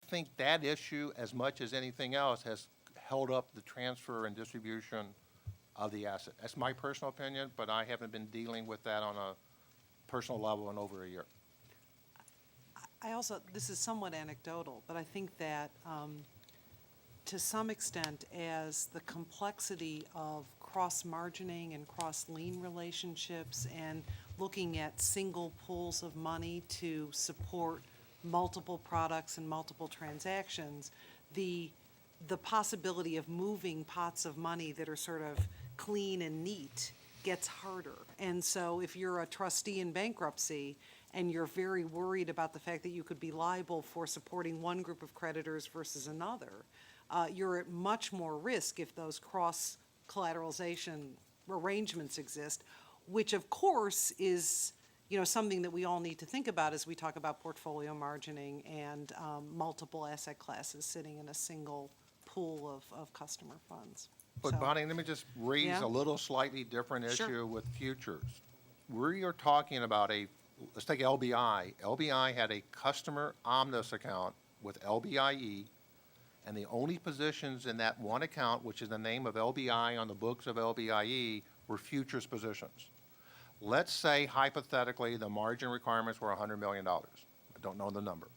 think that issue, as much as anything else, has held up the transfer and distribution of the asset. That's my personal opinion, but I haven't been dealing with that on a personal level in over a year. I also, this is somewhat anecdotal, but I think that to some extent, as the complexity of cross-margining and cross-lien relationships and looking at single pools of money to support multiple products and multiple transactions, the possibility of moving pots of money that are sort of clean and neat gets harder. And so if you're a trustee in bankruptcy and you're very worried about the fact that you could be liable for supporting one group of creditors versus another, you're at much more risk if those cross-collateralization arrangements exist, which of course is, you know, something that we all need to think about as we talk about portfolio margining and multiple asset classes sitting in a single pool of customer funds. But So- Bonnie, let me just raise Yeah. a little slightly different Sure. issue with futures. We are talking about let's take LBI. LBI had a customer omnibus account with LBIE, and the only positions in that one account, which is the name of LBI on the books of LBIE, were futures positions. Let's say hypothetically the margin requirements were $100 million. I don't know the number.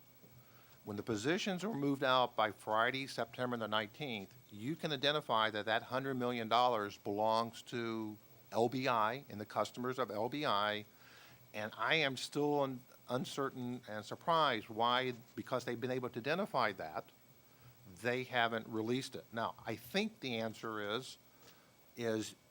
When the positions were moved out by Friday, September the 19th, you can identify that that $100 million belongs to LBI and the customers of LBI, and I am still uncertain and surprised why, because they've been able to identify that, they haven't released it. Now, I think the answer is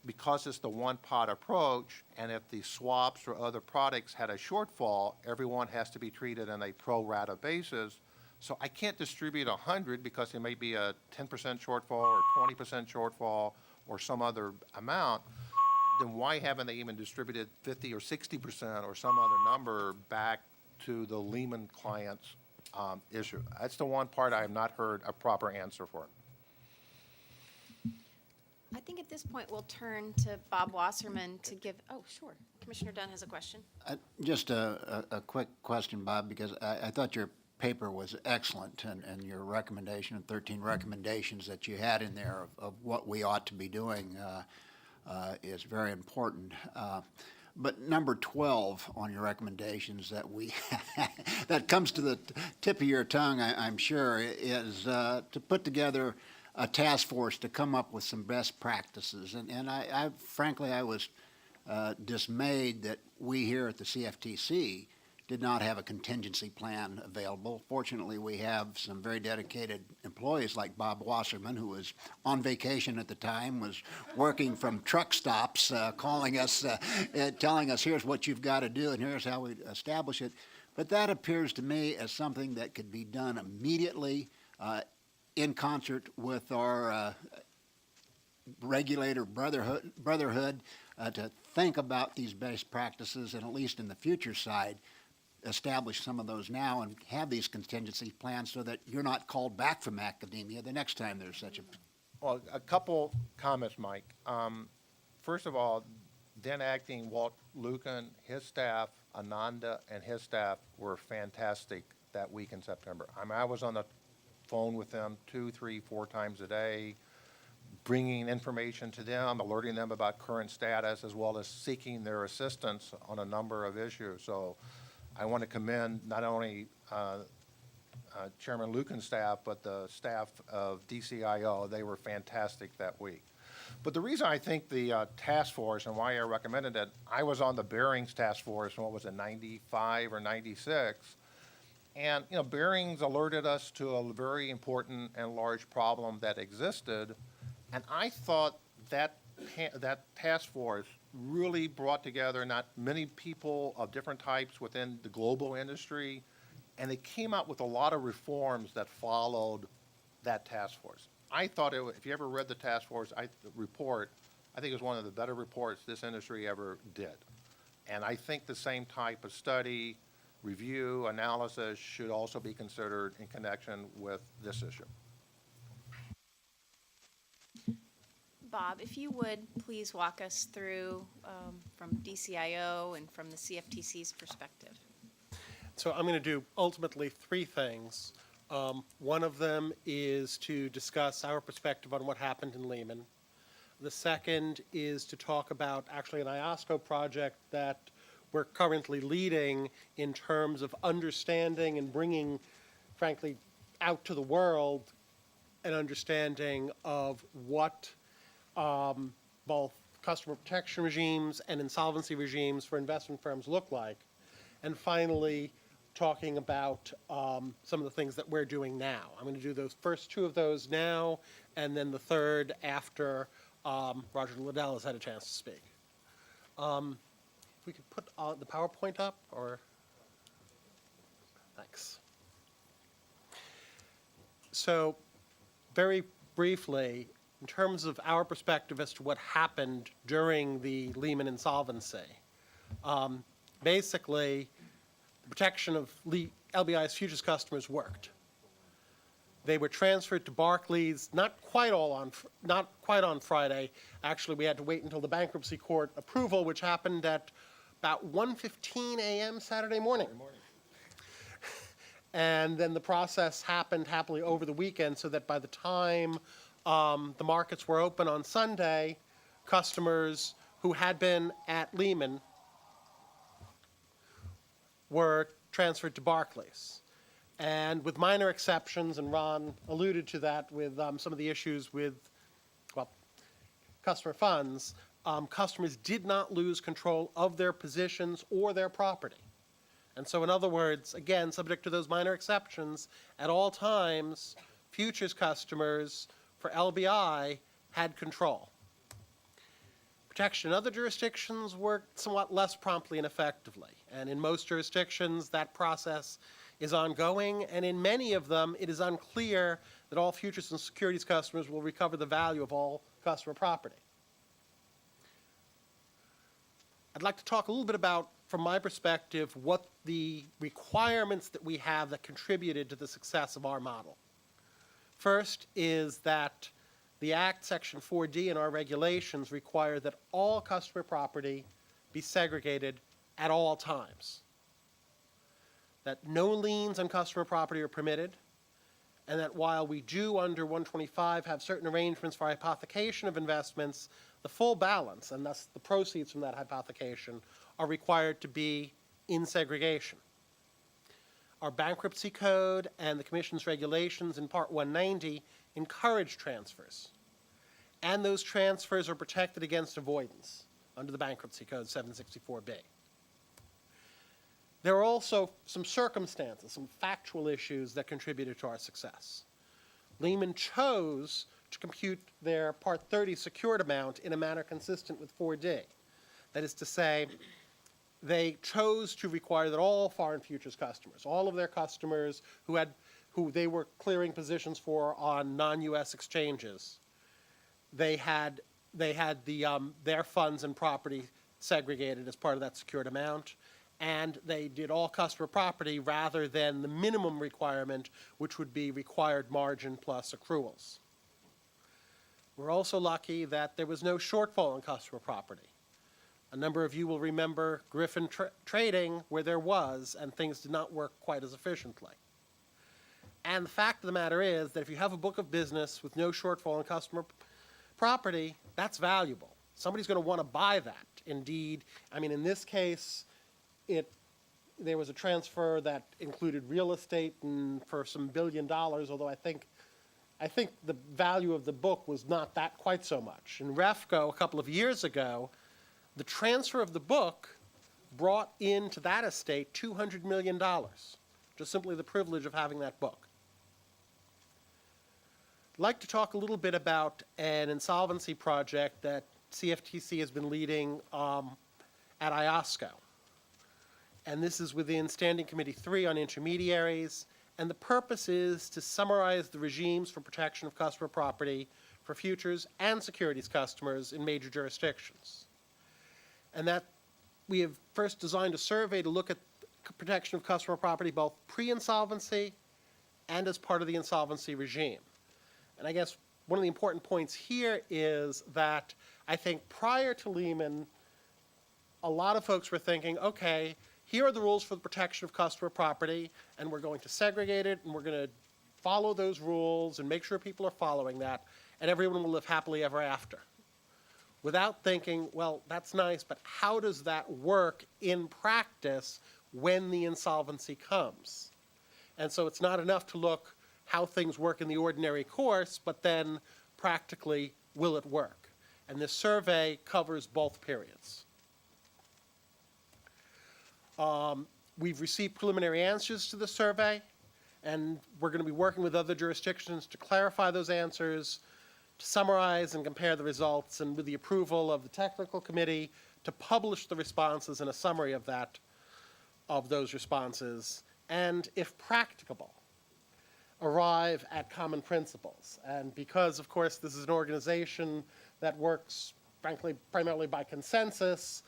because it's the one-pot approach, and if the swaps or other products had a shortfall, everyone has to be treated on a pro rata basis. So I can't distribute 100 because there may be a 10% shortfall or 20% shortfall or some other amount. Then why haven't they even distributed 50 or 60% or some other number back to the Lehman clients issue? That's the one part I have not heard a proper answer for. I think at this point we'll turn to Bob Wasserman to give, oh, sure. Commissioner Dunn has a question. Just a quick question, Bob, because I thought your paper was excellent, and your recommendation, 13 recommendations that you had in there of what we ought to be doing is very important. But number 12 on your recommendations that comes to the tip of your tongue, I'm sure, is to put together a task force to come up with some best practices. And I frankly, I was dismayed that we here at the CFTC did not have a contingency plan available. Fortunately, we have some very dedicated employees like Bob Wasserman, who was on vacation at the time, was working from truck stops, calling us, telling us, here's what you've got to do and here's how we establish it. But that appears to me as something that could be done immediately in concert with our regulator brotherhood to think about these best practices, and at least in the future side, establish some of those now and have these contingency plans so that you're not called back from academia the next time there's such a... Well, a couple comments, Mike. First of all, then acting Walt Lucan, his staff, Ananda, and his staff were fantastic that week in September. I mean, I was on the phone with them 2, 3, 4 times a day, bringing information to them, alerting them about current status, as well as seeking their assistance on a number of issues. So I want to commend not only Chairman Lucan's staff, but the staff of DCIO. They were fantastic that week. But the reason I think the task force and why I recommended it, I was on the Bearings task force in, what was it, 95 or 96. And, you know, Bearings alerted us to a very important and large problem that existed. And I thought that task force really brought together not many people of different types within the global industry, and they came out with a lot of reforms that followed that task force. I thought if you ever read the task force report, I think it was one of the better reports this industry ever did. And I think the same type of study, review, analysis should also be considered in connection with this issue. Bob, if you would, please walk us through from DCIO and from the CFTC's perspective. So I'm going to do ultimately 3 things. One of them is to discuss our perspective on what happened in Lehman. The second is to talk about actually an IOSCO project that we're currently leading in terms of understanding and bringing, frankly, out to the world an understanding of what both customer protection regimes and insolvency regimes for investment firms look like. And finally, talking about some of the things that we're doing now. I'm going to do those first two of those now, and then the third after Roger Liddell has had a chance to speak. If we could put the PowerPoint up, or thanks. So, very briefly, in terms of our perspective as to what happened during the Lehman insolvency, basically, the protection of LBI's futures customers worked. They were transferred to Barclays, not quite on Friday. Actually, we had to wait until the bankruptcy court approval, which happened at about 1:15 a.m. Saturday morning. And then the process happened happily over the weekend, so that by the time the markets were open on Sunday, customers who had been at Lehman were transferred to Barclays. And with minor exceptions, and Ron alluded to that with some of the issues with, well, customer funds, customers did not lose control of their positions or their property. And so, in other words, again, subject to those minor exceptions, at all times, futures customers for LBI had control. Protection in other jurisdictions worked somewhat less promptly and effectively. And in most jurisdictions, that process is ongoing, and in many of them, it is unclear that all futures and securities customers will recover the value of all customer property. I'd like to talk a little bit about, from my perspective, what the requirements that we have that contributed to the success of our model. First is that the Act, Section 4D, and our regulations require that all customer property be segregated at all times. That no liens on customer property are permitted, and that while we do under 125 have certain arrangements for hypothecation of investments, the full balance, and thus the proceeds from that hypothecation, are required to be in segregation. Our bankruptcy code and the Commission's regulations in Part 190 encourage transfers, and those transfers are protected against avoidance under the Bankruptcy Code 764B. There are also some circumstances, some factual issues that contributed to our success. Lehman chose to compute their Part 30 secured amount in a manner consistent with 4D. That is to say, they chose to require that all foreign futures customers, all of their customers who they were clearing positions for on non-U.S. exchanges, they had their funds and property segregated as part of that secured amount, and they did all customer property rather than the minimum requirement, which would be required margin plus accruals. We're also lucky that there was no shortfall in customer property. A number of you will remember Griffin Trading, where there was, and things did not work quite as efficiently. And the fact of the matter is that if you have a book of business with no shortfall in customer property, that's valuable. Somebody's going to want to buy that. Indeed, I mean, in this case, there was a transfer that included real estate and for some $1 billion, although I think the value of the book was not that quite so much. In REFCO, a couple of years ago, the transfer of the book brought into that estate $200 million, just simply the privilege of having that book. I'd like to talk a little bit about an insolvency project that CFTC has been leading at IOSCO. And this is within Standing Committee 3 on intermediaries, and the purpose is to summarize the regimes for protection of customer property for futures and securities customers in major jurisdictions. And that we have first designed a survey to look at protection of customer property both pre-insolvency and as part of the insolvency regime. And I guess one of the important points here is that I think prior to Lehman, a lot of folks were thinking, okay, here are the rules for the protection of customer property, and we're going to segregate it, and we're going to follow those rules and make sure people are following that, and everyone will live happily ever after. Without thinking, well, that's nice, but how does that work in practice when the insolvency comes? And so it's not enough to look how things work in the ordinary course, but then practically, will it work? And this survey covers both periods. We've received preliminary answers to the survey, and we're going to be working with other jurisdictions to clarify those answers, to summarize and compare the results, and with the approval of the technical committee, to publish the responses and a summary of that, of those responses, and if practicable, arrive at common principles. And because, of course, this is an organization that works, frankly, primarily by consensus,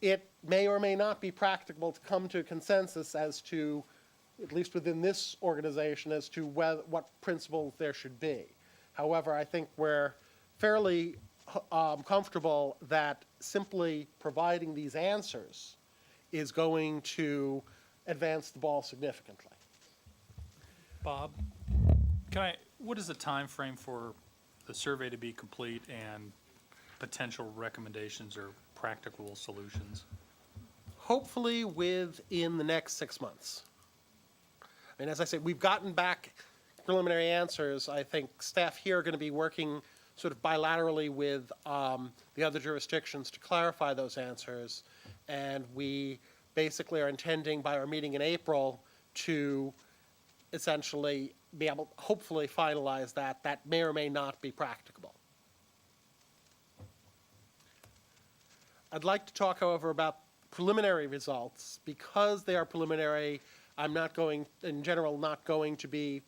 it may or may not be practicable to come to a consensus as to, at least within this organization, as to what principles there should be. However, I think we're fairly comfortable that simply providing these answers is going to advance the ball significantly. Bob, what is the time frame for the survey to be complete and potential recommendations or practical solutions? Hopefully within the next 6 months. And as I said, we've gotten back preliminary answers. I think staff here are going to be working sort of bilaterally with the other jurisdictions to clarify those answers. And we basically are intending by our meeting in April to essentially be able, hopefully finalize that. That may or may not be practicable. I'd like to talk, however, about preliminary results. Because they are preliminary, I'm not going, in general, not going to be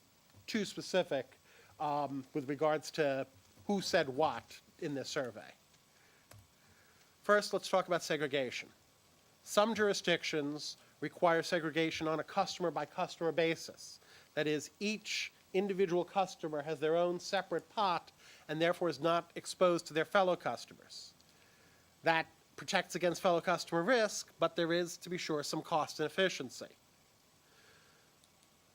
too specific with regards to who said what in this survey. First, let's talk about segregation. Some jurisdictions require segregation on a customer-by-customer basis. That is, each individual customer has their own separate pot and therefore is not exposed to their fellow customers. That protects against fellow customer risk, but there is, to be sure, some cost and efficiency.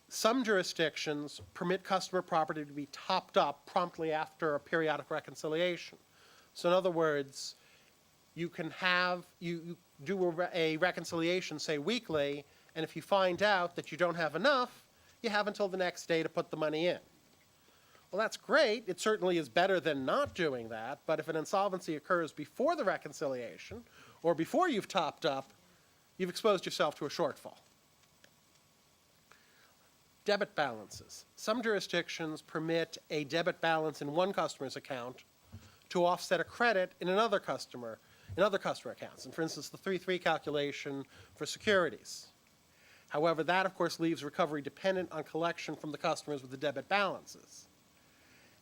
Some jurisdictions permit customer property to be topped up promptly after a periodic reconciliation. So in other words, you can have, you do a reconciliation, say weekly, and if you find out that you don't have enough, you have until the next day to put the money in. Well, that's great. It certainly is better than not doing that, but if an insolvency occurs before the reconciliation or before you've topped up, you've exposed yourself to a shortfall. Debit balances. Some jurisdictions permit a debit balance in one customer's account to offset a credit in other customer accounts. And for instance, the 3-3 calculation for securities. However, that of course leaves recovery dependent on collection from the customers with the debit balances.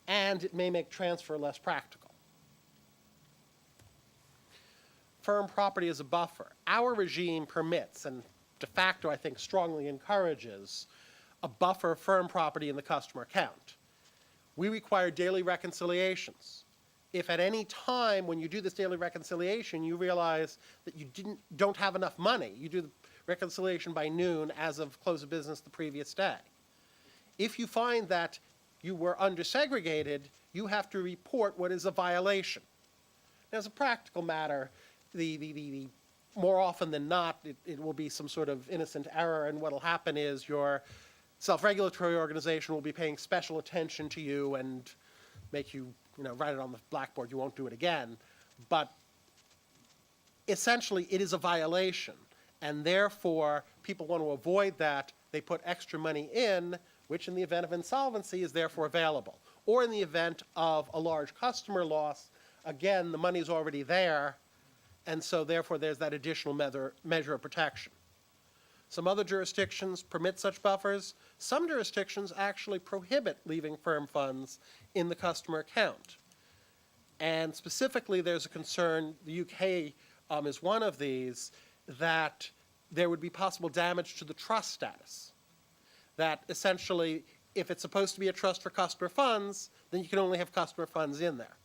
And it may make transfer less practical. Firm property as a buffer. Our regime permits, and de facto I think strongly encourages, a buffer of firm property in the customer account. We require daily reconciliations. If at any time when you do this daily reconciliation you realize that you don't have enough money, you do the reconciliation by noon as of close of business the previous day. If you find that you were undersegregated, you have to report what is a violation. Now, as a practical matter, the more often than not, it will be some sort of innocent error, and what will happen is your self-regulatory organization will be paying special attention to you and make you, write it on the blackboard. You won't do it again. But essentially, it is a violation, and therefore, people want to avoid that. They put extra money in, which in the event of insolvency is therefore available. Or in the event of a large customer loss, again, the money is already there, and so therefore there's that additional measure of protection. Some other jurisdictions permit such buffers. Some jurisdictions actually prohibit leaving firm funds in the customer account. And specifically, there's a concern, the UK is one of these, that there would be possible damage to the trust status. That essentially, if it's supposed to be a trust for customer funds, then you can only have customer funds in there.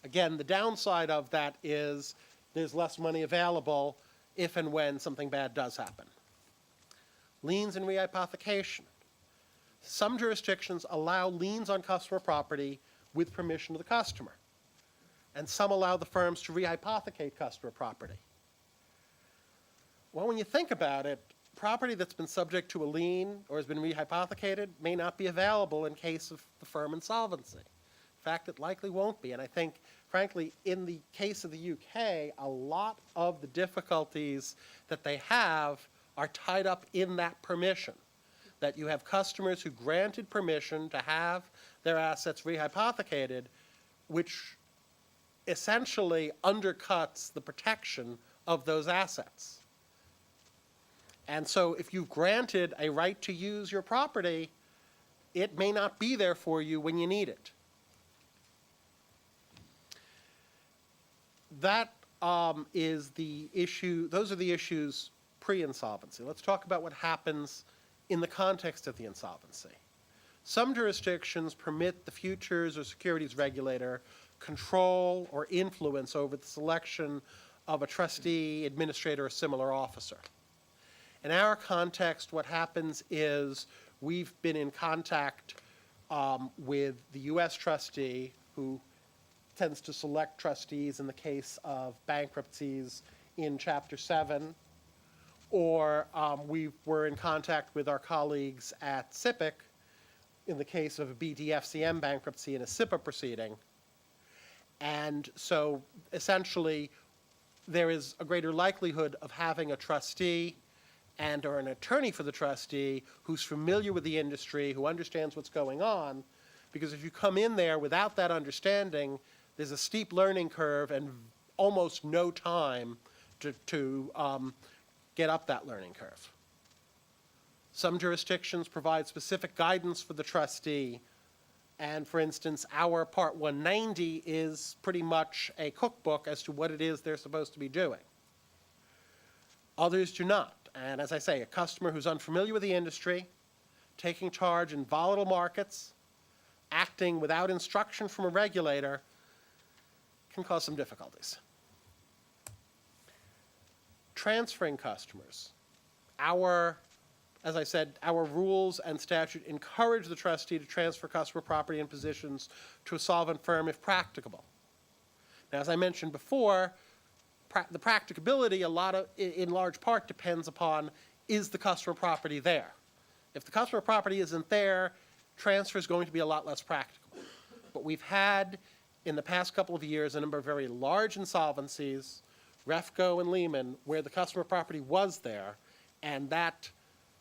Again, the downside of that is there's less money available if and when something bad does happen. Liens and rehypothecation. Some jurisdictions allow liens on customer property with permission of the customer, and some allow the firms to rehypothecate customer property. Well, when you think about it, property that's been subject to a lien or has been rehypothecated may not be available in case of the firm insolvency. In fact, it likely won't be. And I think, frankly, in the case of the UK, a lot of the difficulties that they have are tied up in that permission. That you have customers who granted permission to have their assets rehypothecated, which essentially undercuts the protection of those assets. And so if you've granted a right to use your property, it may not be there for you when you need it. That is the issue, those are the issues pre-insolvency. Let's talk about what happens in the context of the insolvency. Some jurisdictions permit the futures or securities regulator control or influence over the selection of a trustee, administrator, or similar officer. In our context, what happens is we've been in contact with the U.S. trustee, who tends to select trustees in the case of bankruptcies in Chapter 7, or we were in contact with our colleagues at SIPC in the case of a BDFCM bankruptcy in a SIPA proceeding. And so essentially, there is a greater likelihood of having a trustee and or an attorney for the trustee who's familiar with the industry, who understands what's going on, because if you come in there without that understanding, there's a steep learning curve and almost no time to get up that learning curve. Some jurisdictions provide specific guidance for the trustee, and for instance, our Part 190 is pretty much a cookbook as to what it is they're supposed to be doing. Others do not. And as I say, a customer who's unfamiliar with the industry, taking charge in volatile markets, acting without instruction from a regulator, can cause some difficulties. Transferring customers. As I said, our rules and statute encourage the trustee to transfer customer property and positions to a solvent firm if practicable. Now, as I mentioned before, the practicability in large part depends upon, is the customer property there? If the customer property isn't there, transfer is going to be a lot less practical. But we've had, in the past couple of years, a number of very large insolvencies, Refco and Lehman, where the customer property was there, and that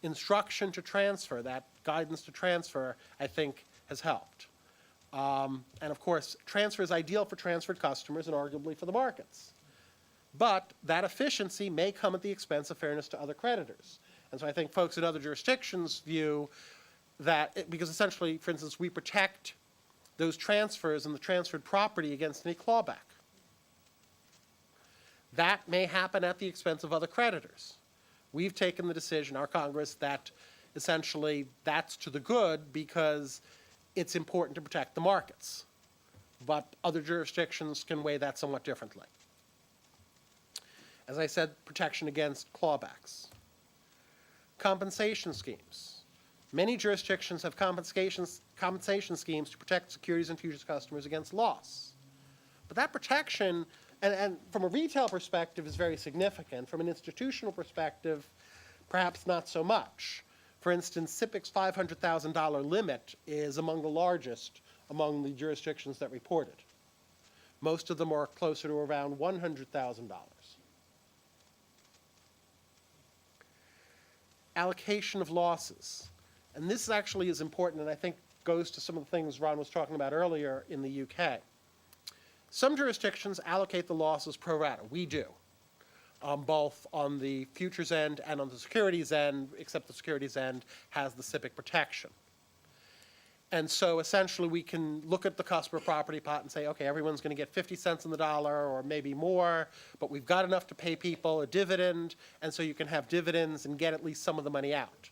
instruction to transfer, that guidance to transfer, I think has helped. And of course, transfer is ideal for transferred customers and arguably for the markets. But that efficiency may come at the expense of fairness to other creditors. And so I think folks in other jurisdictions view that, because essentially, for instance, we protect those transfers and the transferred property against any clawback. That may happen at the expense of other creditors. We've taken the decision, our Congress, that essentially that's to the good because it's important to protect the markets. But other jurisdictions can weigh that somewhat differently. As I said, protection against clawbacks. Compensation schemes. Many jurisdictions have compensation schemes to protect securities and futures customers against loss. But that protection, and from a retail perspective, is very significant. From an institutional perspective, perhaps not so much. For instance, SIPC's $500,000 limit is among the largest among the jurisdictions that reported. Most of them are closer to around $100,000. Allocation of losses. And this actually is important, and I think goes to some of the things Ron was talking about earlier in the UK. Some jurisdictions allocate the losses pro rata. We do, both on the futures end and on the securities end, except the securities end has the SIPC protection. And so essentially we can look at the customer property pot and say, okay, everyone's going to get 50 cents on the dollar or maybe more, but we've got enough to pay people a dividend, and so you can have dividends and get at least some of the money out.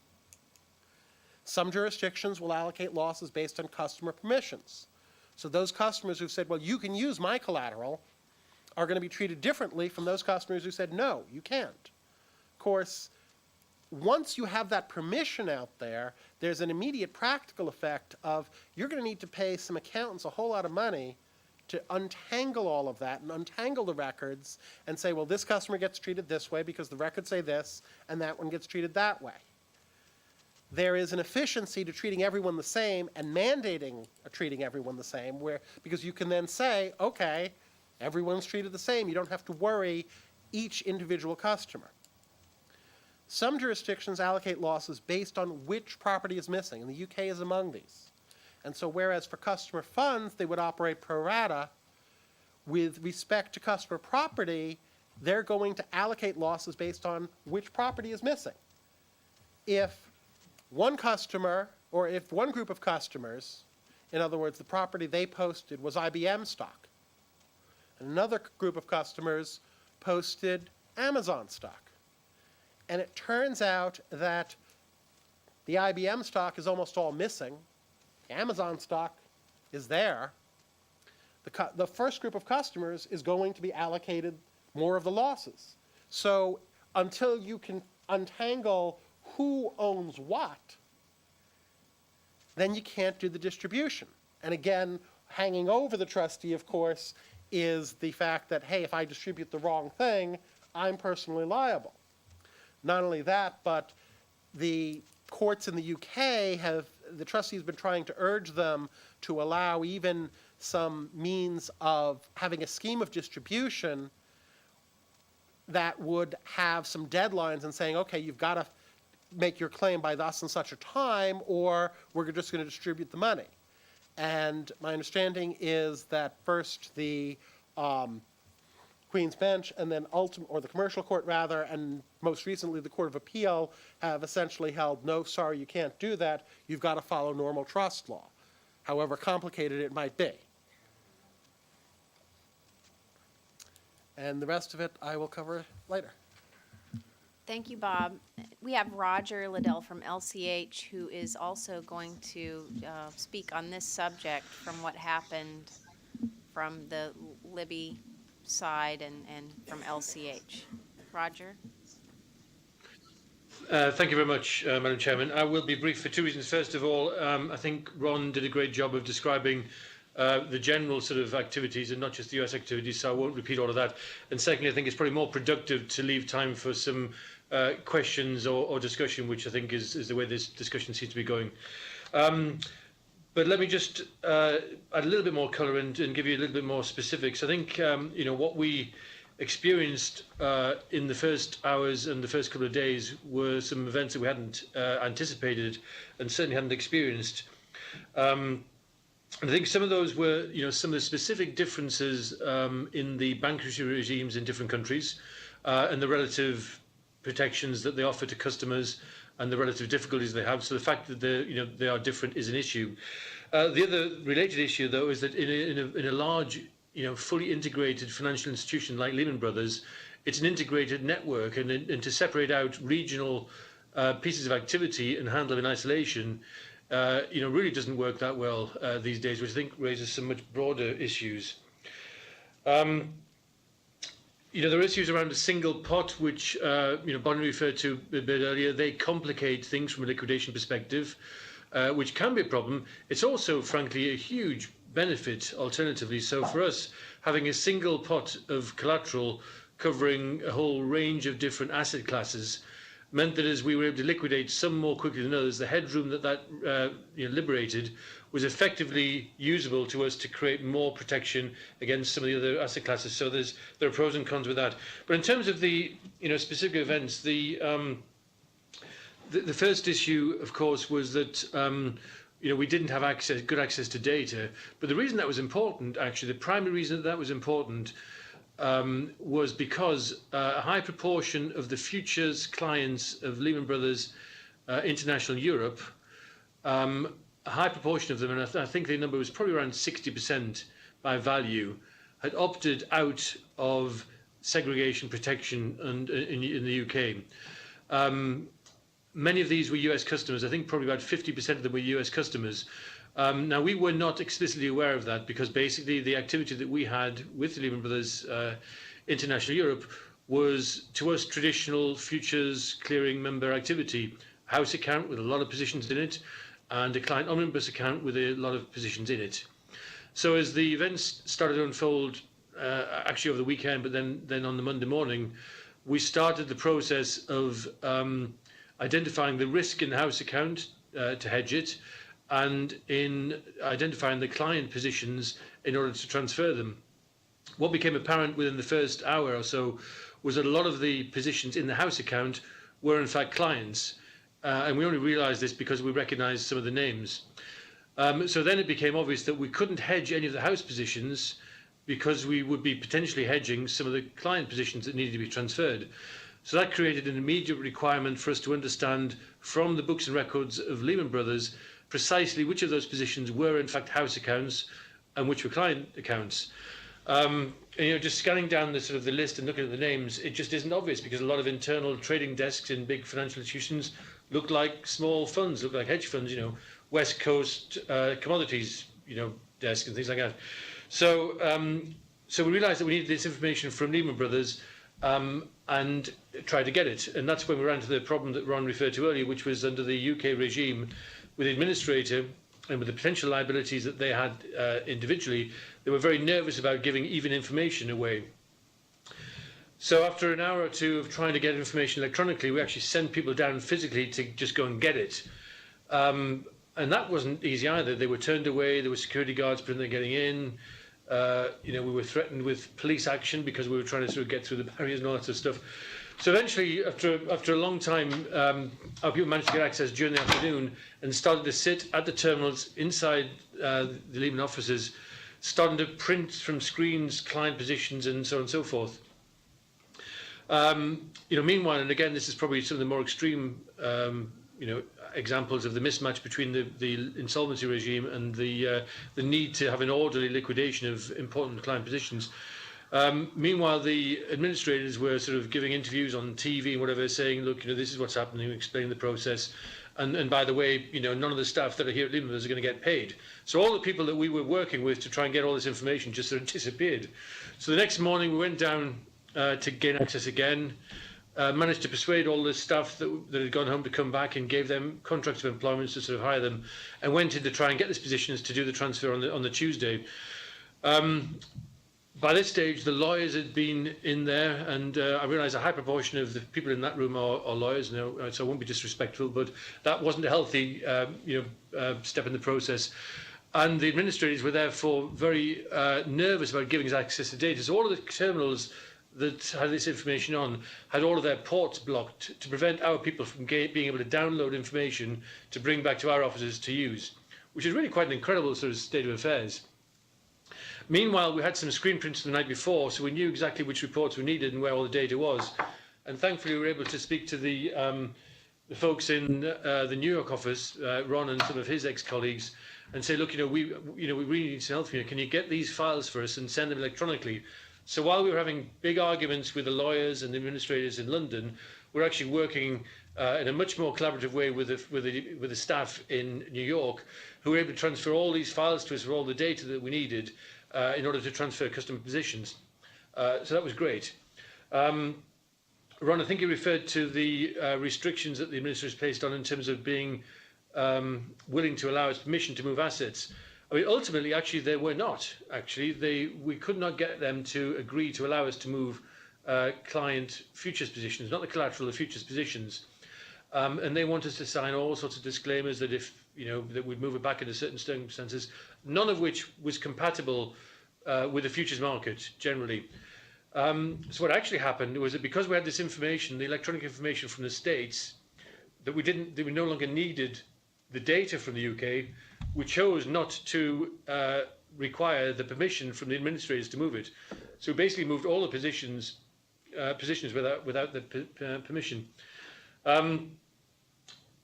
Some jurisdictions will allocate losses based on customer permissions. So those customers who've said, well, you can use my collateral, are going to be treated differently from those customers who said, no, you can't. Of course, once you have that permission out there, there's an immediate practical effect of you're going to need to pay some accountants a whole lot of money to untangle all of that and untangle the records and say, well, this customer gets treated this way because the records say this, and that one gets treated that way. There is an efficiency to treating everyone the same and mandating treating everyone the same, because you can then say, okay, everyone's treated the same. You don't have to worry each individual customer. Some jurisdictions allocate losses based on which property is missing, and the UK is among these. And so whereas for customer funds, they would operate pro rata, with respect to customer property, they're going to allocate losses based on which property is missing. If one customer, or if one group of customers, in other words, the property they posted was IBM stock, and another group of customers posted Amazon stock, and it turns out that the IBM stock is almost all missing, the Amazon stock is there, the first group of customers is going to be allocated more of the losses. So until you can untangle who owns what, then you can't do the distribution. And again, hanging over the trustee, of course, is the fact that, hey, if I distribute the wrong thing, I'm personally liable. Not only that, but the courts in the UK the trustees have been trying to urge them to allow even some means of having a scheme of distribution that would have some deadlines and saying, okay, you've got to make your claim by thus and such a time, or we're just going to distribute the money. And my understanding is that first the Queen's Bench and then or the Commercial Court rather, and most recently the Court of Appeal have essentially held, no, sorry, you can't do that. You've got to follow normal trust law, however complicated it might be. And the rest of it I will cover later. Thank you, Bob. We have Roger Liddell from LCH, who is also going to speak on this subject from what happened from the Libby side and from LCH. Roger? Thank you very much, Madam Chairman. I will be brief for two reasons. First of all, I think Ron did a great job of describing the general sort of activities and not just the US activities, so I won't repeat all of that. And secondly, I think it's probably more productive to leave time for some questions or discussion, which I think is the way this discussion seems to be going. But let me just add a little bit more colour and give you a little bit more specifics. I think what we experienced in the first hours and the first couple of days were some events that we hadn't anticipated and certainly hadn't experienced. I think some of those were, some of the specific differences in the bankruptcy regimes in different countries and the relative protections that they offer to customers and the relative difficulties they have. So the fact that they are different is an issue. The other related issue, though, is that in a large, fully integrated financial institution like Lehman Brothers, it's an integrated network, and to separate out regional pieces of activity and handle them in isolation, really doesn't work that well these days, which I think raises some much broader issues. There are issues around a single pot, which Bonnie referred to a bit earlier. They complicate things from a liquidation perspective, which can be a problem. It's also, frankly, a huge benefit alternatively. So for us, having a single pot of collateral covering a whole range of different asset classes meant that as we were able to liquidate some more quickly than others, the headroom that liberated was effectively usable to us to create more protection against some of the other asset classes. So there are pros and cons with that. But in terms of the specific events, the first issue, of course, was that we didn't have good access to data. But the reason that was important, actually, the primary reason that was important was because a high proportion of the futures clients of Lehman Brothers International Europe, a high proportion of them, and I think the number was probably around 60% by value, had opted out of segregation protection in the UK. Many of these were US customers. I think probably about 50% of them were US customers. Now, we were not explicitly aware of that because basically the activity that we had with Lehman Brothers International Europe was, to us, traditional futures clearing member activity. House account with a lot of positions in it, and a client omnibus account with a lot of positions in it. So as the events started to unfold, actually over the weekend, but then on the Monday morning, we started the process of identifying the risk in the house account to hedge it, and in identifying the client positions in order to transfer them. What became apparent within the first hour or so was that a lot of the positions in the house account were in fact clients, and we only realised this because we recognised some of the names. So then it became obvious that we couldn't hedge any of the house positions because we would be potentially hedging some of the client positions that needed to be transferred. So that created an immediate requirement for us to understand from the books and records of Lehman Brothers precisely which of those positions were in fact house accounts and which were client accounts. And, just scanning down the sort of the list and looking at the names, it just isn't obvious because a lot of internal trading desks in big financial institutions look like small funds, look like hedge funds, West Coast commodities, desk and things like that. So, so we realised that we needed this information from Lehman Brothers and tried to get it. And that's when we ran into the problem that Ron referred to earlier, which was under the UK regime with the administrator and with the potential liabilities that they had individually, they were very nervous about giving even information away. So after an hour or two of trying to get information electronically, we actually sent people down physically to just go and get it. And that wasn't easy either. They were turned away. There were security guards preventing them getting in. We were threatened with police action because we were trying to sort of get through the barriers and all that sort of stuff. So eventually, after a long time, our people managed to get access during the afternoon and started to sit at the terminals inside the Lehman offices, starting to print from screens client positions and so on and so forth. Meanwhile, and again, this is probably some of the more extreme, examples of the mismatch between the insolvency regime and the need to have an orderly liquidation of important client positions. Meanwhile, the administrators were sort of giving interviews on TV and whatever, saying, look, this is what's happening, explaining the process. And by the way, none of the staff that are here at Lehman Brothers are going to get paid. So all the people that we were working with to try and get all this information just sort of disappeared. So the next morning we went down to gain access again, managed to persuade all the staff that had gone home to come back and gave them contracts of employment to sort of hire them, and went in to try and get these positions to do the transfer on the Tuesday. By this stage, the lawyers had been in there, and I realise a high proportion of the people in that room are lawyers now, so I won't be disrespectful, but that wasn't a healthy step in the process. And the administrators were therefore very nervous about giving us access to data. So all of the terminals that had this information on had all of their ports blocked to prevent our people from being able to download information to bring back to our offices to use, which is really quite an incredible sort of state of affairs. Meanwhile, we had some screen prints the night before, so we knew exactly which reports we needed and where all the data was. And thankfully, we were able to speak to the folks in the New York office, Ron and some of his ex-colleagues, and say, look, we really need some help here. Can you get these files for us and send them electronically? So while we were having big arguments with the lawyers and the administrators in London, we're actually working in a much more collaborative way with the staff in New York, who were able to transfer all these files to us for all the data that we needed in order to transfer customer positions. So that was great. Ron, I think you referred to the restrictions that the administrators placed on in terms of being willing to allow us permission to move assets. I mean, ultimately, actually, they were not. Actually, we could not get them to agree to allow us to move client futures positions, not the collateral, the futures positions. And they want us to sign all sorts of disclaimers that if, that we'd move it back into certain circumstances, none of which was compatible with the futures market generally. So what actually happened was that because we had this information, the electronic information from the States, that we no longer needed the data from the UK, we chose not to require the permission from the administrators to move it. So we basically moved all the positions without the permission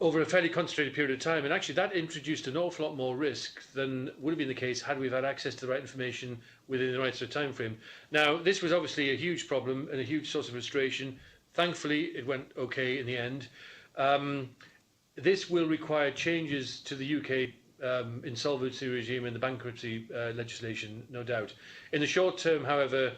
over a fairly concentrated period of time. And actually that introduced an awful lot more risk than would have been the case had we had access to the right information within the right sort of time frame. Now, this was obviously a huge problem and a huge source of frustration. Thankfully, it went okay in the end. This will require changes to the UK insolvency regime and the bankruptcy legislation, no doubt. In the short term, however,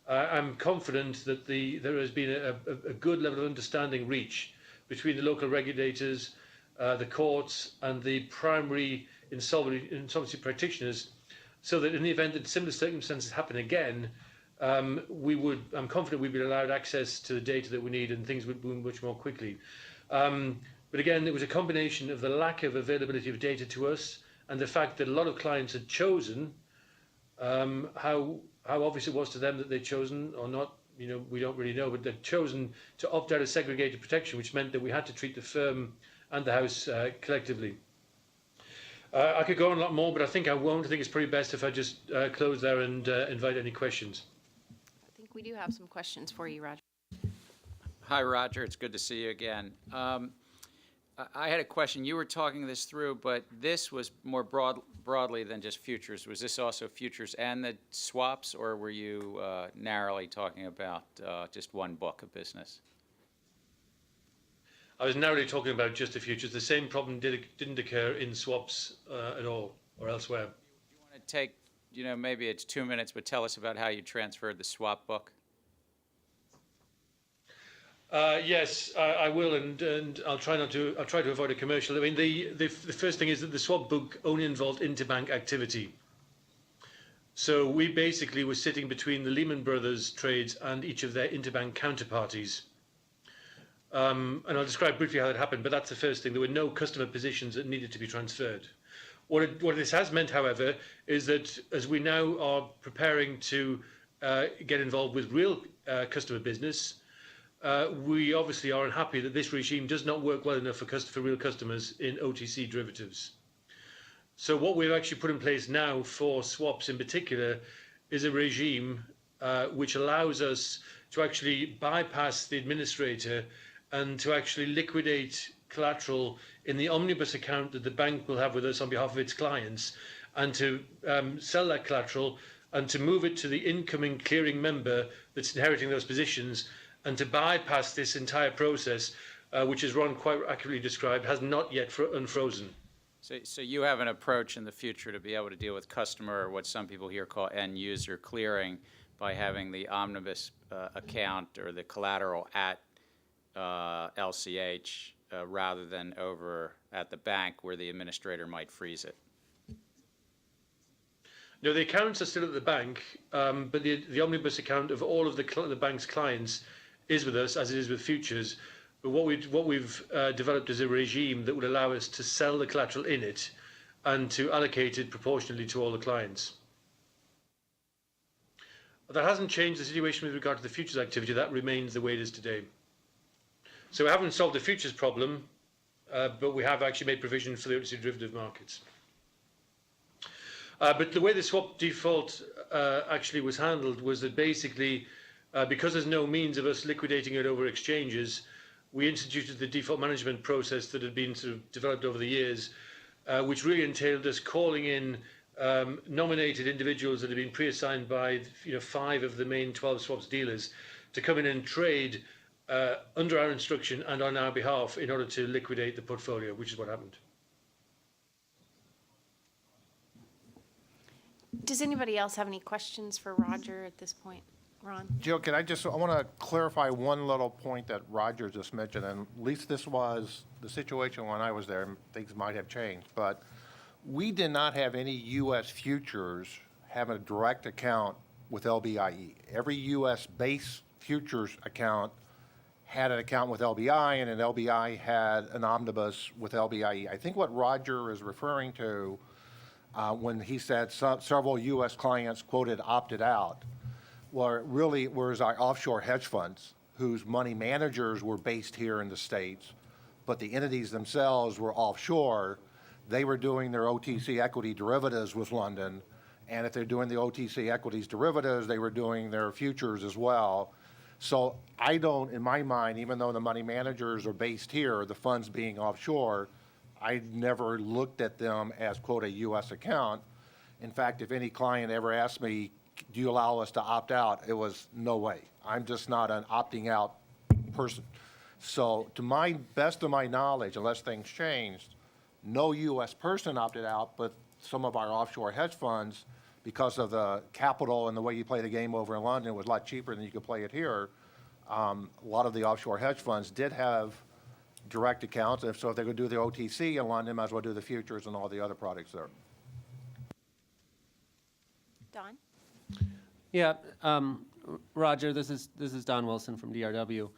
I'm confident that there has been a good level of understanding reached between the local regulators, the courts, and the primary insolvency practitioners, so that in the event that similar circumstances happen again, I'm confident we'd be allowed access to the data that we need and things would move much more quickly. But again, it was a combination of the lack of availability of data to us and the fact that a lot of clients had chosen how obvious it was to them that they'd chosen or not, we don't really know, but they'd chosen to opt out of segregated protection, which meant that we had to treat the firm and the house collectively. I could go on a lot more, but I think I won't. I think it's probably best if I just close there and invite any questions. I think we do have some questions for you, Roger. Hi, Roger. It's good to see you again. I had a question. You were talking this through, but this was more broadly than just futures. Was this also futures and the swaps, or were you narrowly talking about just one book of business? I was narrowly talking about just the futures. The same problem didn't occur in swaps at all or elsewhere. You want to take, maybe it's 2 minutes, but tell us about how you transferred the swap book. Yes, I will, and I'll try to avoid a commercial. I mean, the first thing is that the swap book only involved interbank activity. So we basically were sitting between the Lehman Brothers trades and each of their interbank counterparties. And I'll describe briefly how that happened, but that's the first thing. There were no customer positions that needed to be transferred. What this has meant, however, is that as we now are preparing to get involved with real customer business, we obviously are unhappy that this regime does not work well enough for real customers in OTC derivatives. So what we've actually put in place now for swaps in particular is a regime which allows us to actually bypass the administrator and to actually liquidate collateral in the omnibus account that the bank will have with us on behalf of its clients, and to sell that collateral and to move it to the incoming clearing member that's inheriting those positions, and to bypass this entire process, which, as Ron quite accurately described, has not yet unfrozen. So you have an approach in the future to be able to deal with customer, or what some people here call end user clearing, by having the omnibus account or the collateral at LCH rather than over at the bank where the administrator might freeze it. No, the accounts are still at the bank, but the omnibus account of all of the bank's clients is with us, as it is with futures. But what we've developed is a regime that would allow us to sell the collateral in it and to allocate it proportionally to all the clients. That hasn't changed the situation with regard to the futures activity. That remains the way it is today. So we haven't solved the futures problem, but we have actually made provision for the OTC derivative markets. But the way the swap default actually was handled was that basically, because there's no means of us liquidating it over exchanges, we instituted the default management process that had been sort of developed over the years, which really entailed us calling in nominated individuals that had been pre-assigned by 5 of the main 12 swaps dealers to come in and trade under our instruction and on our behalf in order to liquidate the portfolio, which is what happened. Does anybody else have any questions for Roger at this point? Ron? Jill, I want to clarify one little point that Roger just mentioned, and at least this was the situation when I was there. Things might have changed, but we did not have any U.S. futures have a direct account with LBIE. Every U.S. base futures account had an account with LBI, and an LBI had an omnibus with LBIE. I think what Roger is referring to when he said several U.S. clients, quoted, opted out, was our offshore hedge funds, whose money managers were based here in the States, but the entities themselves were offshore. They were doing their OTC equity derivatives with London, and if they're doing the OTC equities derivatives, they were doing their futures as well. So I don't, in my mind, even though the money managers are based here, the funds being offshore, I never looked at them as, quote, a U.S. account. In fact, if any client ever asked me, do you allow us to opt out? It was no way. I'm just not an opting out person. So to my best of my knowledge, unless things changed, no U.S. person opted out, but some of our offshore hedge funds because of the capital and the way you play the game over in London, it was a lot cheaper than you could play it here. A lot of the offshore hedge funds did have direct accounts, and so if they're going to do their OTC in London, might as well do the futures and all the other products there. Don? Yeah, Roger, this is Don Wilson from DRW.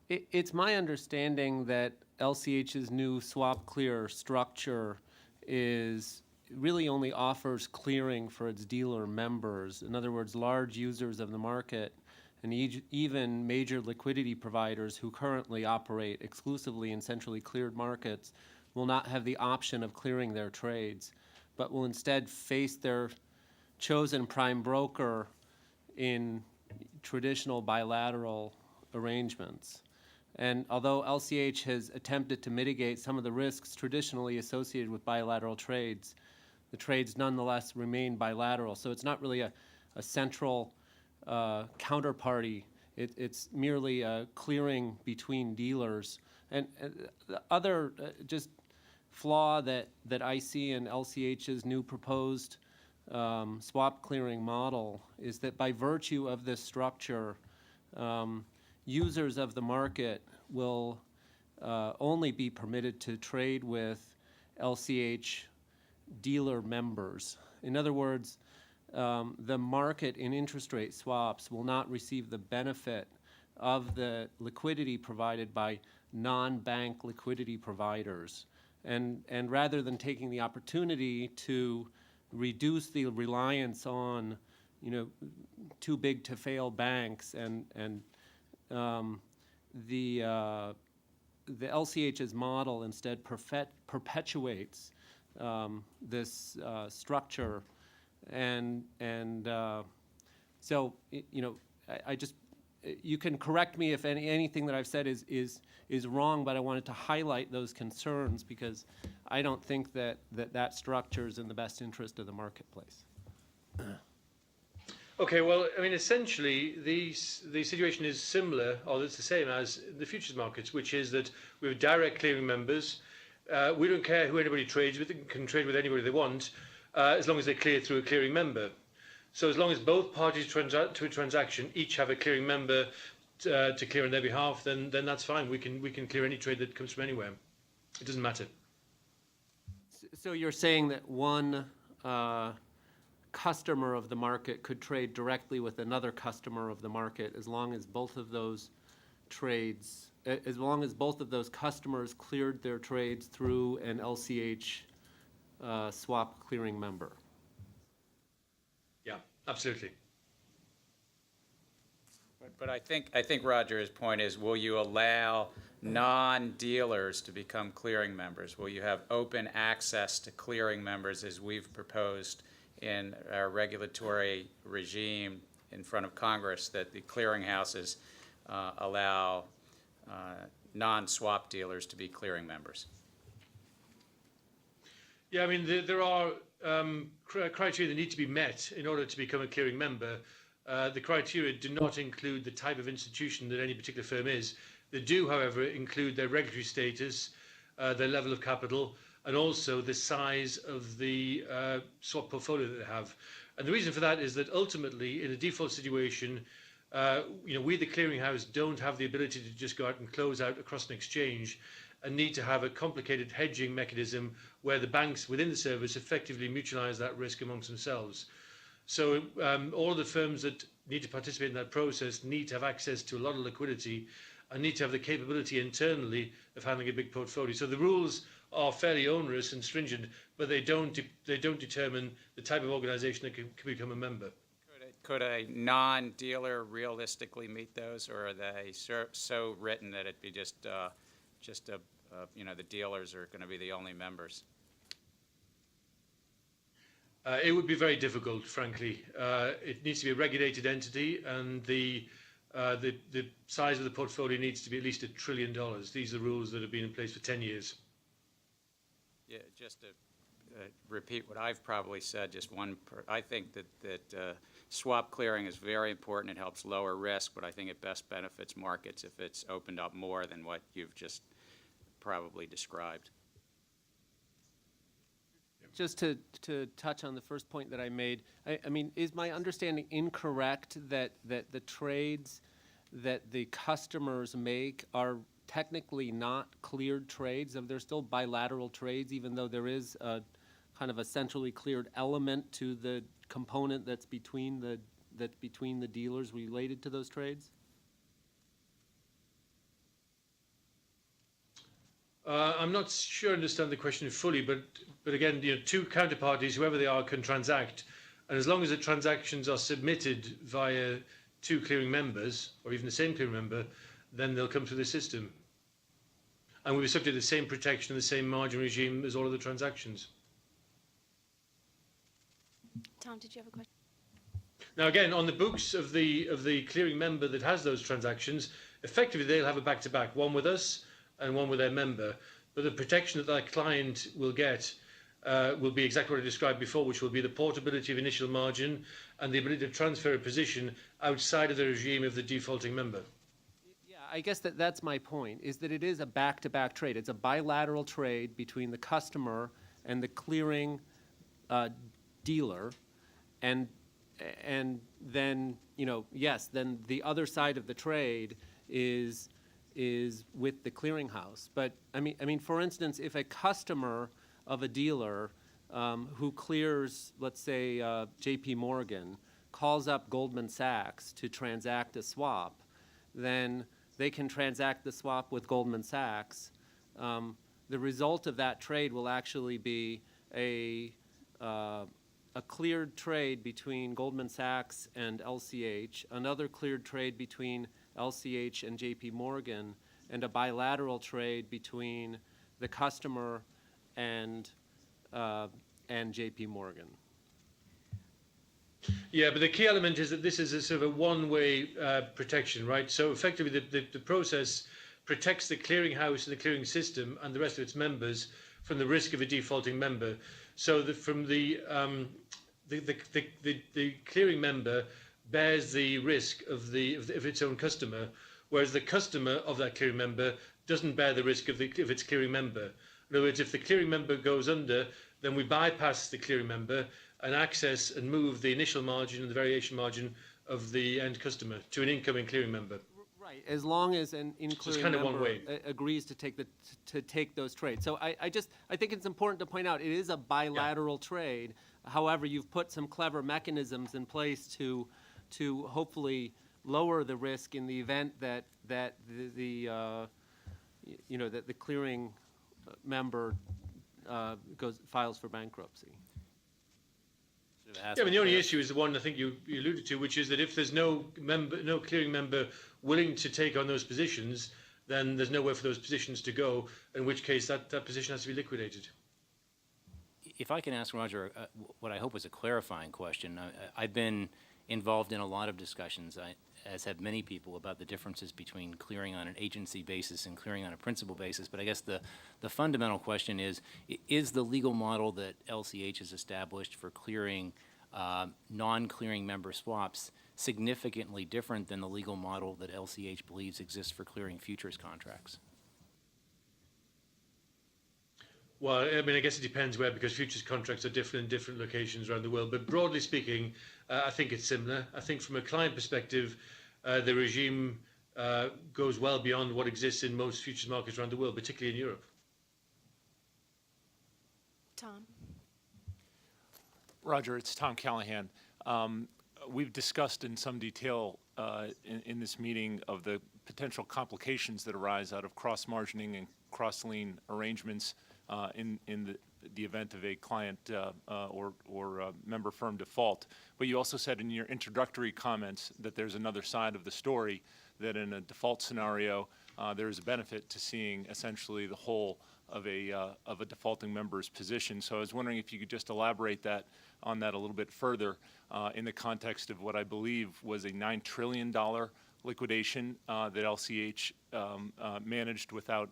It's my understanding that LCH's new swap clear structure really only offers clearing for its dealer members. In other words, large users of the market and even major liquidity providers who currently operate exclusively in centrally cleared markets will not have the option of clearing their trades, but will instead face their chosen prime broker in traditional bilateral arrangements. And although LCH has attempted to mitigate some of the risks traditionally associated with bilateral trades, the trades nonetheless remain bilateral. So it's not really a central counterparty. It's merely a clearing between dealers. And the other just flaw that I see in LCH's new proposed swap clearing model is that by virtue of this structure, users of the market will only be permitted to trade with LCH dealer members. In other words, the market in interest rate swaps will not receive the benefit of the liquidity provided by non-bank liquidity providers. And rather than taking the opportunity to reduce the reliance on, too big to fail banks and the LCH's model instead perpetuates this structure, and so I just you can correct me if anything that I've said is wrong, but I wanted to highlight those concerns because I don't think that structure is in the best interest of the marketplace. Okay, well, I mean, essentially, the situation is similar, or it's the same as the futures markets, which is that we have direct clearing members. We don't care who anybody trades with; they can trade with anybody they want, as long as they clear through a clearing member. So as long as both parties to a transaction each have a clearing member to clear on their behalf, then that's fine. We can clear any trade that comes from anywhere. It doesn't matter. So you're saying that one customer of the market could trade directly with another customer of the market as long as both of those trades, as long as both of those customers cleared their trades through an LCH swap clearing member. Yeah, absolutely. But I think Roger's point is, will you allow non-dealers to become clearing members? Will you have open access to clearing members as we've proposed in our regulatory regime in front of Congress, that the clearinghouses allow non-swap dealers to be clearing members? Yeah, I mean, there are criteria that need to be met in order to become a clearing member. The criteria do not include the type of institution that any particular firm is. They do, however, include their regulatory status, their level of capital, and also the size of the swap portfolio that they have. And the reason for that is that ultimately, in a default situation, we, the clearinghouse, don't have the ability to just go out and close out across an exchange, and need to have a complicated hedging mechanism where the banks within the service effectively mutualize that risk amongst themselves. So all of the firms that need to participate in that process need to have access to a lot of liquidity and need to have the capability internally of handling a big portfolio. So the rules are fairly onerous and stringent, but they don't determine the type of organization that can become a member. Could a non-dealer realistically meet those, or are they so written that it'd be just the dealers are going to be the only members? It would be very difficult, frankly. It needs to be a regulated entity, and the size of the portfolio needs to be at least $1 trillion. These are rules that have been in place for 10 years. Yeah, just to repeat what I've probably said, I think that swap clearing is very important. It helps lower risk, but I think it best benefits markets if it's opened up more than what you've just probably described. just to touch on the first point that I made, I mean, is my understanding incorrect that the trades that the customers make are technically not cleared trades? They're still bilateral trades, even though there is a kind of a centrally cleared element to the component that's between the dealers related to those trades? I'm not sure I understand the question fully, but again, two counterparties, whoever they are, can transact, and as long as the transactions are submitted via two clearing members, or even the same clearing member, then they'll come through the system, and we'll be subject to the same protection and the same margin regime as all other transactions. Tom, did you have a question? Now, again, on the books of the clearing member that has those transactions, effectively they'll have a back-to-back, one with us and one with their member. But the protection that that client will get will be exactly what I described before, which will be the portability of initial margin and the ability to transfer a position outside of the regime of the defaulting member. Yeah, I guess that's my point, is that it is a back-to-back trade. It's a bilateral trade between the customer and the clearing dealer, and then, yes, then the other side of the trade is with the clearinghouse. But I mean, for instance, if a customer of a dealer who clears, let's say, J.P. Morgan, calls up Goldman Sachs to transact a swap, then they can transact the swap with Goldman Sachs. The result of that trade will actually be a cleared trade between Goldman Sachs and LCH, another cleared trade between LCH and JP Morgan, and a bilateral trade between the customer and JP Morgan. Yeah, but the key element is that this is a sort of a one-way protection, right? So effectively the process protects the clearinghouse and the clearing system and the rest of its members from the risk of a defaulting member. So from the clearing member bears the risk of its own customer, whereas the customer of that clearing member doesn't bear the risk of its clearing member. In other words, if the clearing member goes under, then we bypass the clearing member and access and move the initial margin and the variation margin of the end customer to an incoming clearing member. Right, as long as an in-clearing member agrees to take those trades. So I think it's important to point out it is a bilateral trade. However, you've put some clever mechanisms in place to hopefully lower the risk in the event that the clearing member files for bankruptcy. Yeah, I mean, the only issue is the one I think you alluded to, which is that if there's no clearing member willing to take on those positions, then there's nowhere for those positions to go, in which case that position has to be liquidated. If I can ask Roger what I hope is a clarifying question. I've been involved in a lot of discussions, as have many people, about the differences between clearing on an agency basis and clearing on a principal basis. But I guess the fundamental question is the legal model that LCH has established for clearing non-clearing member swaps significantly different than the legal model that LCH believes exists for clearing futures contracts? Well, I mean, I guess it depends where, because futures contracts are different in different locations around the world. But broadly speaking, I think it's similar. I think from a client perspective, the regime goes well beyond what exists in most futures markets around the world, particularly in Europe. Tom? Roger, it's Tom Callahan. We've discussed in some detail in this meeting of the potential complications that arise out of cross-margining and cross-lien arrangements in the event of a client or member firm default. But you also said in your introductory comments that there's another side of the story, that in a default scenario, there is a benefit to seeing essentially the whole of a defaulting member's position. So I was wondering if you could just elaborate on that a little bit further in the context of what I believe was a $9 trillion liquidation that LCH managed without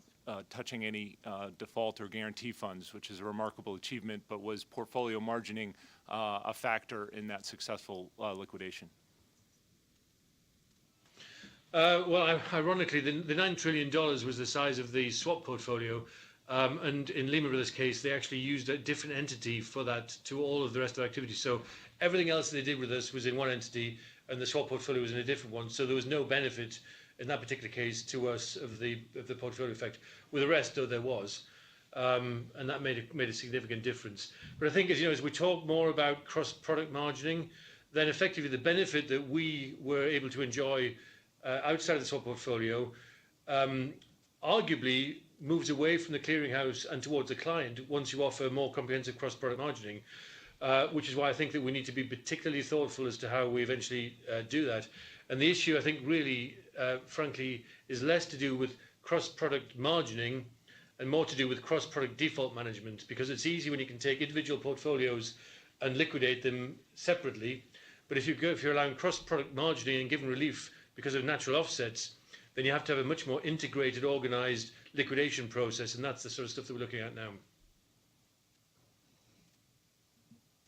touching any default or guarantee funds, which is a remarkable achievement, but was portfolio margining a factor in that successful liquidation? Well, ironically, the $9 trillion was the size of the swap portfolio. And in Lehman Brothers' case, they actually used a different entity for that to all of the rest of the activities. So everything else they did with us was in one entity, and the swap portfolio was in a different one. So there was no benefit in that particular case to us of the portfolio effect. With the rest, though, there was. And that made a significant difference. But I think, as we talk more about cross-product margining, then effectively the benefit that we were able to enjoy outside of the swap portfolio arguably moves away from the clearinghouse and towards the client once you offer more comprehensive cross-product margining, which is why I think that we need to be particularly thoughtful as to how we eventually do that. And the issue, I think, really, frankly, is less to do with cross-product margining and more to do with cross-product default management, because it's easy when you can take individual portfolios and liquidate them separately. But if you're allowing cross-product margining and giving relief because of natural offsets, then you have to have a much more integrated, organized liquidation process, and that's the sort of stuff that we're looking at now.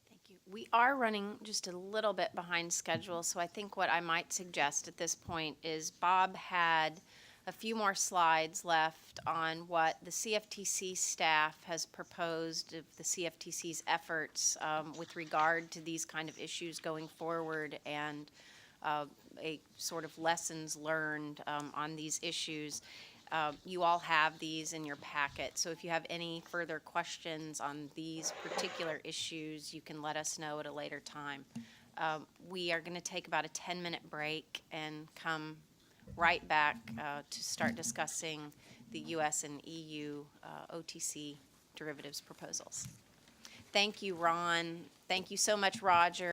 Thank you. We are running just a little bit behind schedule, so I think what I might suggest at this point is Bob had a few more slides left on what the CFTC staff has proposed of the CFTC's efforts with regard to these kind of issues going forward, and a sort of lessons learned on these issues. You all have these in your packet, so if you have any further questions on these particular issues, you can let us know at a later time. We are going to take about a 10-minute break and come right back to start discussing the U.S. and EU OTC derivatives proposals. Thank you, Ron. Thank you so much, Roger.